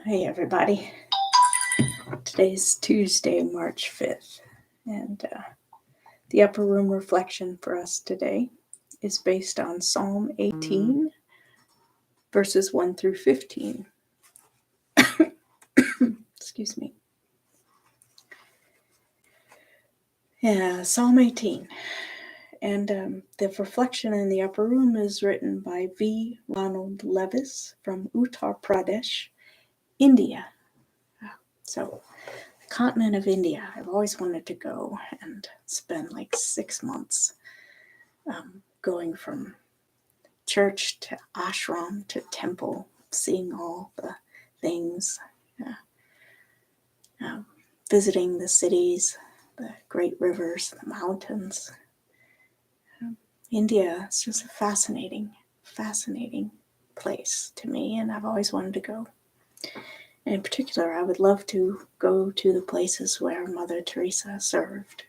Hey everybody, today's Tuesday, March 5th, and the upper room reflection for us today is based on Psalm 18, verses 1 through 15. Excuse me. Yeah, Psalm 18. And the reflection in the upper room is written by V. Ronald Levis from Uttar Pradesh, India. So, the continent of India, I've always wanted to go and spend like 6 months going from church to ashram to temple, seeing all the things, visiting the cities, the great rivers, the mountains. India is just a fascinating place to me, and I've always wanted to go. And in particular, I would love to go to the places where Mother Teresa served.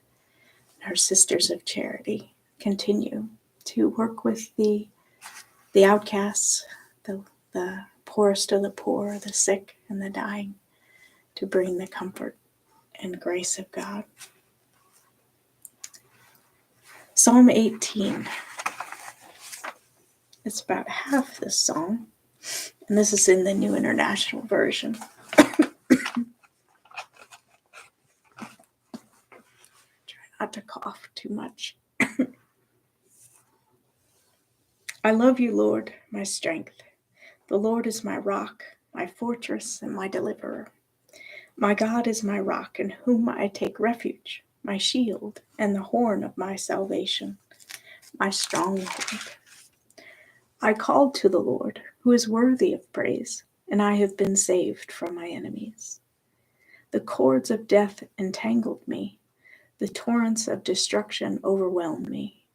Her Sisters of Charity continue to work with the outcasts, the poorest of the poor, the sick and the dying, to bring the comfort and grace of God. Psalm 18. It's about half this song, and this is in the New International Version. Try not to cough too much. I love you, Lord, my strength. The Lord is my rock, my fortress, and my deliverer. My God is my rock, in whom I take refuge, my shield, and the horn of my salvation, my stronghold. I called to the Lord, who is worthy of praise, and I have been saved from my enemies. The cords of death entangled me. The torrents of destruction overwhelmed me.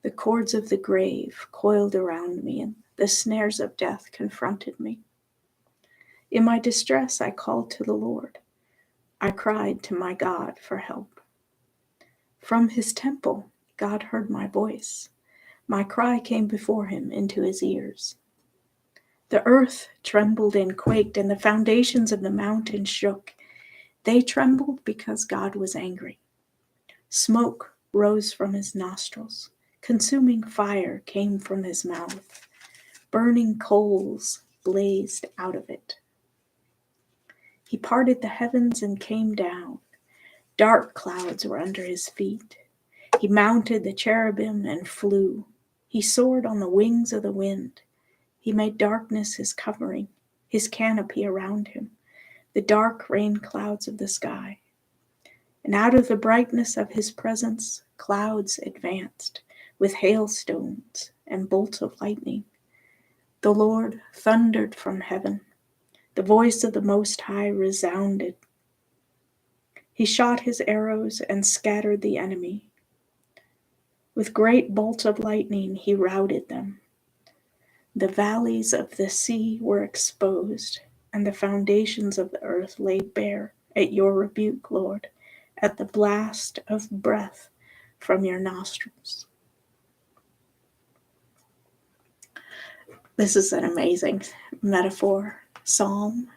The cords of the grave coiled around me, and the snares of death confronted me. In my distress, I called to the Lord. I cried to my God for help. From his temple, God heard my voice. My cry came before him into his ears. The earth trembled and quaked, and the foundations of the mountains shook. They trembled because God was angry. Smoke rose from his nostrils. Consuming fire came from his mouth. Burning coals blazed out of it. He parted the heavens and came down. Dark clouds were under his feet. He mounted the cherubim and flew. He soared on the wings of the wind. He made darkness his covering, his canopy around him, the dark rain clouds of the sky. And out of the brightness of his presence, clouds advanced, with hailstones and bolts of lightning. The Lord thundered from heaven. The voice of the Most High resounded. He shot his arrows and scattered the enemy. With great bolts of lightning he routed them. The valleys of the sea were exposed, and the foundations of the earth laid bare at your rebuke, Lord, at the blast of breath from your nostrils. This is an amazing metaphor psalm.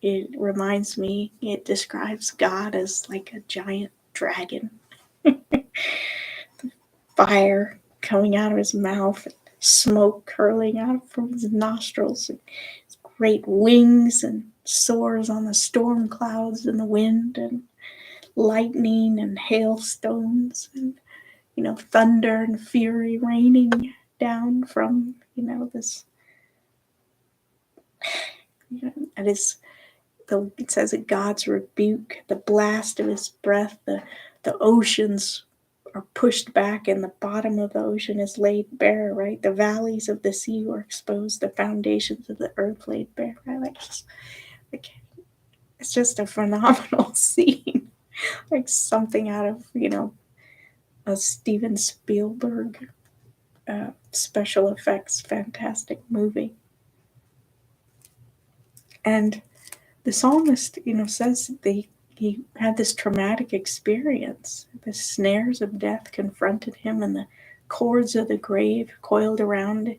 It reminds me, it describes God as like a giant dragon. Fire coming out of his mouth, smoke curling out from his nostrils, and great wings, and soars on the storm clouds and the wind, and lightning and hailstones, and thunder and fury raining down from this. It is it says that God's rebuke, the blast of his breath, the oceans are pushed back, and the bottom of the ocean is laid bare, right? The valleys of the sea were exposed, the foundations of the earth laid bare, right? It's just a phenomenal scene, like something out of a Steven Spielberg special effects fantastic movie. And the psalmist says he had this traumatic experience. The snares of death confronted him, and the cords of the grave coiled around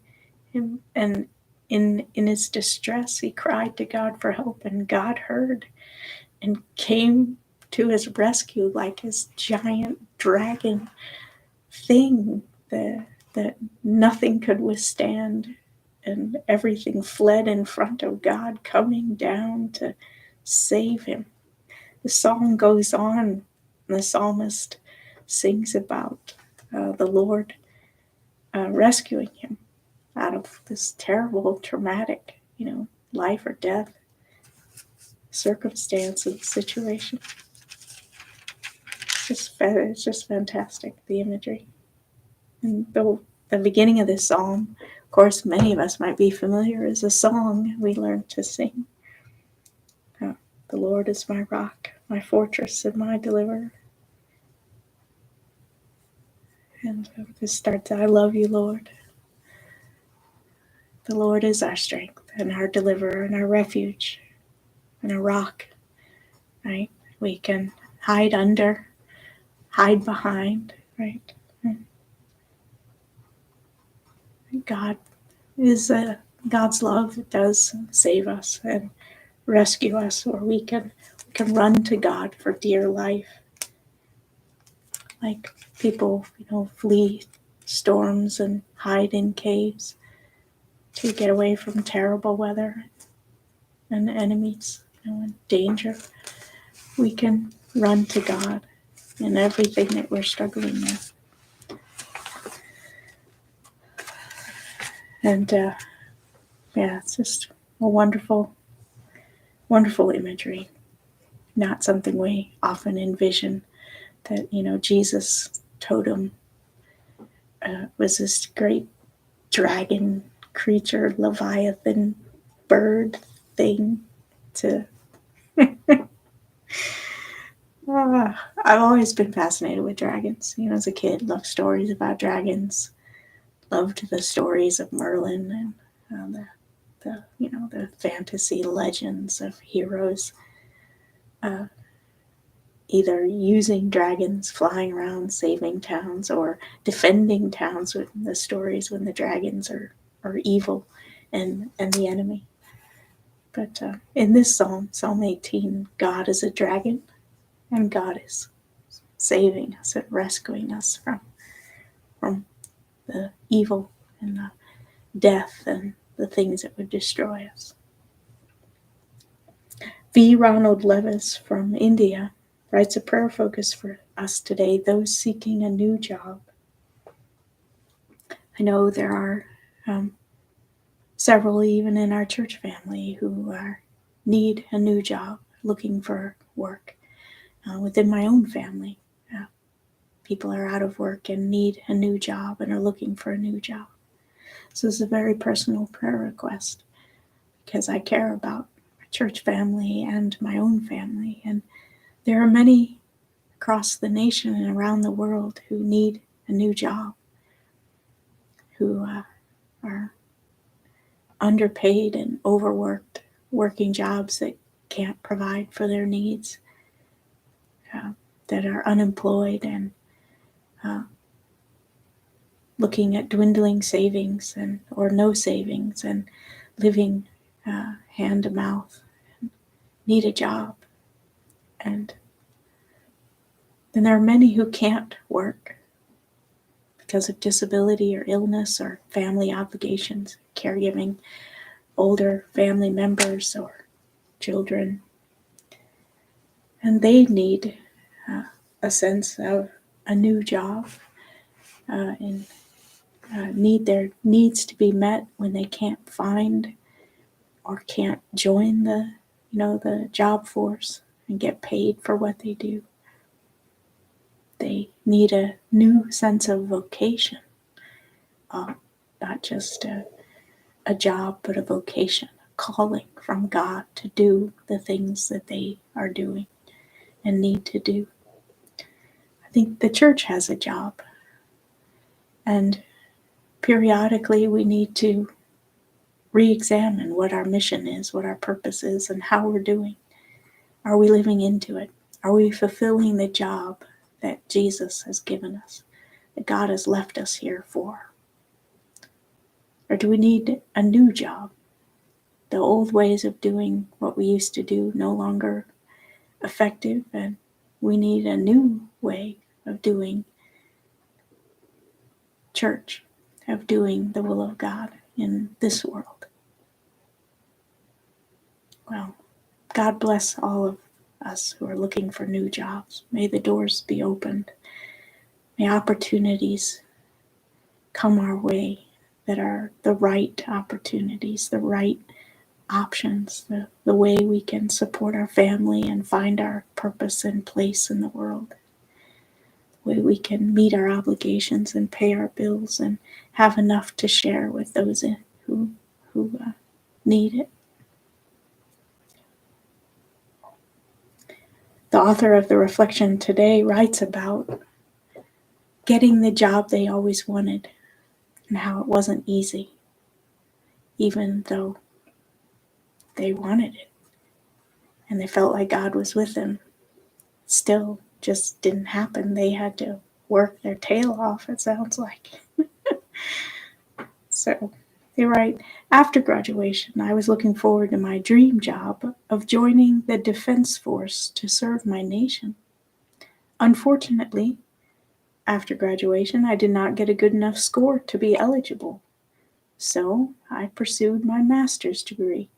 him. And in his distress, he cried to God for help, and God heard and came to his rescue like his giant dragon thing that nothing could withstand, and everything fled in front of God coming down to save him. The song goes on. The psalmist sings about the Lord rescuing him out of this terrible, traumatic, life or death circumstance and situation. It's just fantastic, the imagery. And the beginning of this psalm, of course, many of us might be familiar, is a song we learned to sing. The Lord is my rock, my fortress, and my deliverer. And this starts, I love you, Lord. The Lord is our strength and our deliverer and our refuge and a rock, right? We can hide under, hide behind, right? God is God's love does save us and rescue us, or we can run to God for dear life. Like people, flee storms and hide in caves to get away from terrible weather and enemies, and danger. We can run to God in everything that we're struggling with. And it's just a wonderful, wonderful imagery. Not something we often envision, that, Jesus' totem was this great dragon creature, leviathan bird thing to I've always been fascinated with dragons. As a kid, loved stories about dragons, loved the stories of Merlin and the fantasy legends of heroes either using dragons, flying around, saving towns, or defending towns with the stories when the dragons are evil and the enemy. But in this psalm, Psalm 18, God is a dragon, and God is saving us and rescuing us from the evil and the death and the things that would destroy us. V. Ronald Levis from India writes a prayer focus for us today, those seeking a new job. I know there are several even in our church family who need a new job, looking for work. Within my own family, people are out of work and need a new job and are looking for a new job. So this is a very personal prayer request because I care about my church family and my own family. And there are many across the nation and around the world who need a new job, who are underpaid and overworked, working jobs that can't provide for their needs, that are unemployed and looking at dwindling savings or no savings and living hand to mouth, need a job. And then there are many who can't work because of disability or illness or family obligations, caregiving older family members or children. And they need a sense of a new job and need their needs to be met when they can't find or can't join the job force and get paid for what they do. They need a new sense of vocation, not just a job, but a vocation, a calling from God to do the things that they are doing and need to do. I think the church has a job, and periodically we need to re-examine what our mission is, what our purpose is, and how we're doing. Are we living into it? Are we fulfilling the job that Jesus has given us, that God has left us here for? Or do we need a new job, the old ways of doing what we used to do no longer effective, and we need a new way of doing church, of doing the will of God in this world. Well, God bless all of us who are looking for new jobs. May the doors be opened. May opportunities come our way that are the right opportunities, the right options, the way we can support our family and find our purpose and place in the world, the way we can meet our obligations and pay our bills and have enough to share with those who need it. The author of the reflection today writes about getting the job they always wanted and how it wasn't easy, even though they wanted it and they felt like God was with them. Still just didn't happen. They had to work their tail off, it sounds like. So they write, after graduation, I was looking forward to my dream job of joining the Defense Force to serve my nation. Unfortunately, after graduation, I did not get a good enough score to be eligible. So I pursued my master's degree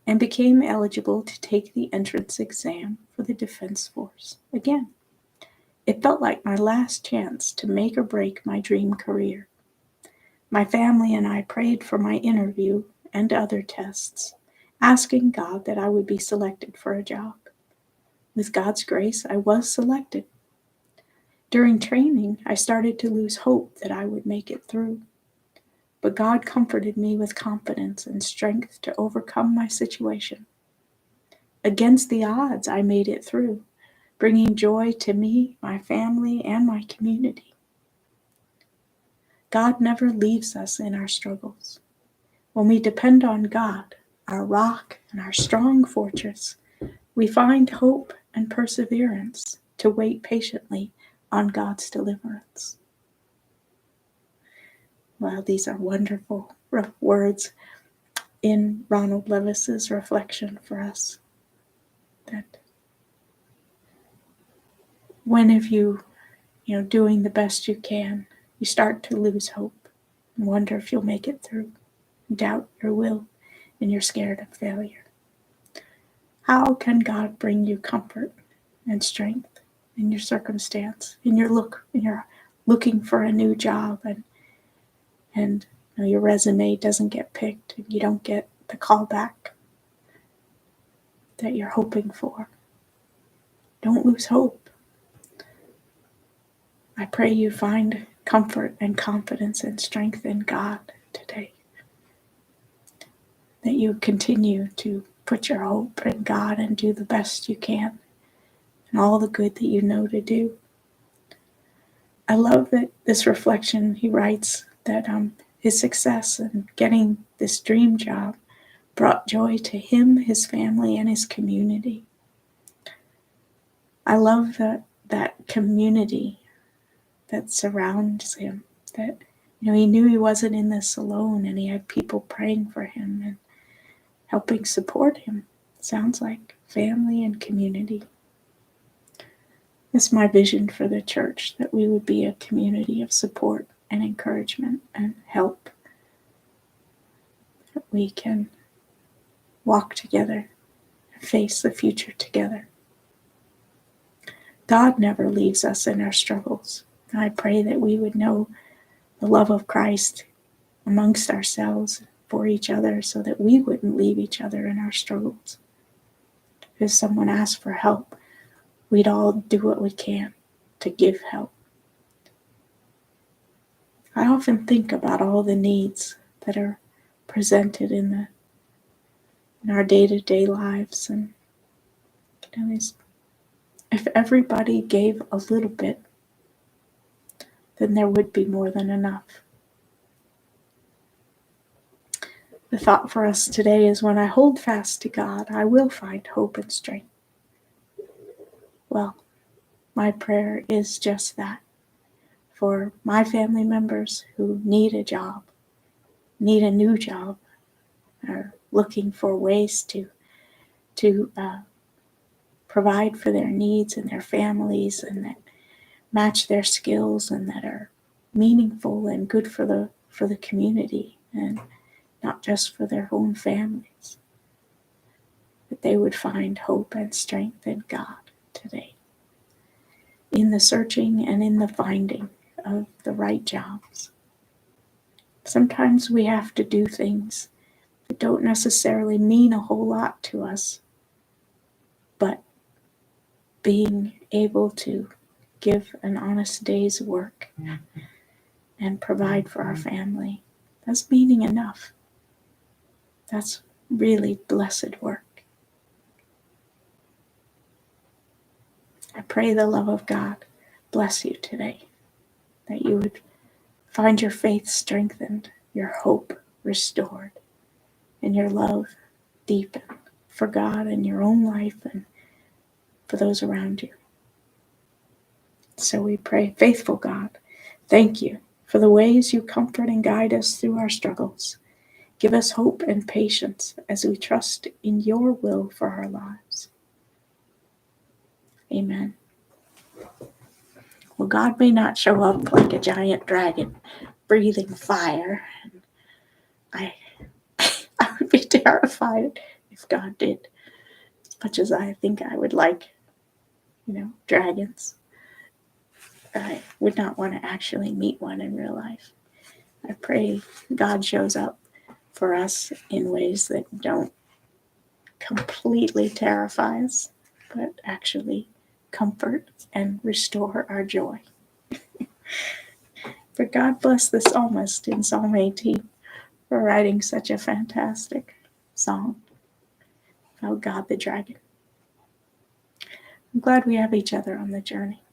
and became eligible to take the entrance exam for the Defense Force again. It felt like my last chance to make or break my dream career. My family and I prayed for my interview and other tests, asking God that I would be selected for a job. With God's grace, I was selected. During training, I started to lose hope that I would make it through. But God comforted me with confidence and strength to overcome my situation. Against the odds, I made it through, bringing joy to me, my family, and my community. God never leaves us in our struggles. When we depend on God, our rock and our strong fortress, we find hope and perseverance to wait patiently on God's deliverance. Well, these are wonderful words in Ronald Lewis's reflection for us. That when if you doing the best you can, you start to lose hope and wonder if you'll make it through, doubt your will, and you're scared of failure. How can God bring you comfort and strength in your circumstance, in your looking for a new job, and your resume doesn't get picked and you don't get the call back that you're hoping for? Don't lose hope. I pray you find comfort and confidence and strength in God today. That you continue to put your hope in God and do the best you can and all the good that you know to do. I love that this reflection, he writes that his success in getting this dream job brought joy to him, his family, and his community. I love that community that surrounds him, that he knew he wasn't in this alone, and he had people praying for him and helping support him. Sounds like family and community. It's my vision for the church, that we would be a community of support and encouragement and help. That we can walk together and face the future together. God never leaves us in our struggles. I pray that we would know the love of Christ amongst ourselves for each other, so that we wouldn't leave each other in our struggles. If someone asked for help, we'd all do what we can to give help. I often think about all the needs that are presented in our day-to-day lives, and if everybody gave a little bit, then there would be more than enough. The thought for us today is, when I hold fast to God, I will find hope and strength. Well, my prayer is just that. For my family members who need a job, need a new job, or looking for ways to provide for their needs and their families, and that match their skills and that are meaningful and good for the community and not just for their own families. That they would find hope and strength in God today, in the searching and in the finding of the right jobs. Sometimes we have to do things that don't necessarily mean a whole lot to us, but being able to give an honest day's work and provide for our family, that's meaning enough. That's really blessed work. I pray the love of God bless you today, that you would find your faith strengthened, your hope restored, and your love deepened for God and your own life and for those around you. So we pray, faithful God, thank you for the ways you comfort and guide us through our struggles. Give us hope and patience as we trust in your will for our lives. Amen. Well, God may not show up like a giant dragon breathing fire. I would be terrified if God did, as much as I think I would like, dragons. I would not want to actually meet one in real life. I pray God shows up for us in ways that don't completely terrify us, but actually comfort and restore our joy. But God bless the psalmist in Psalm 18 for writing such a fantastic song about God the dragon. I'm glad we have each other on the journey.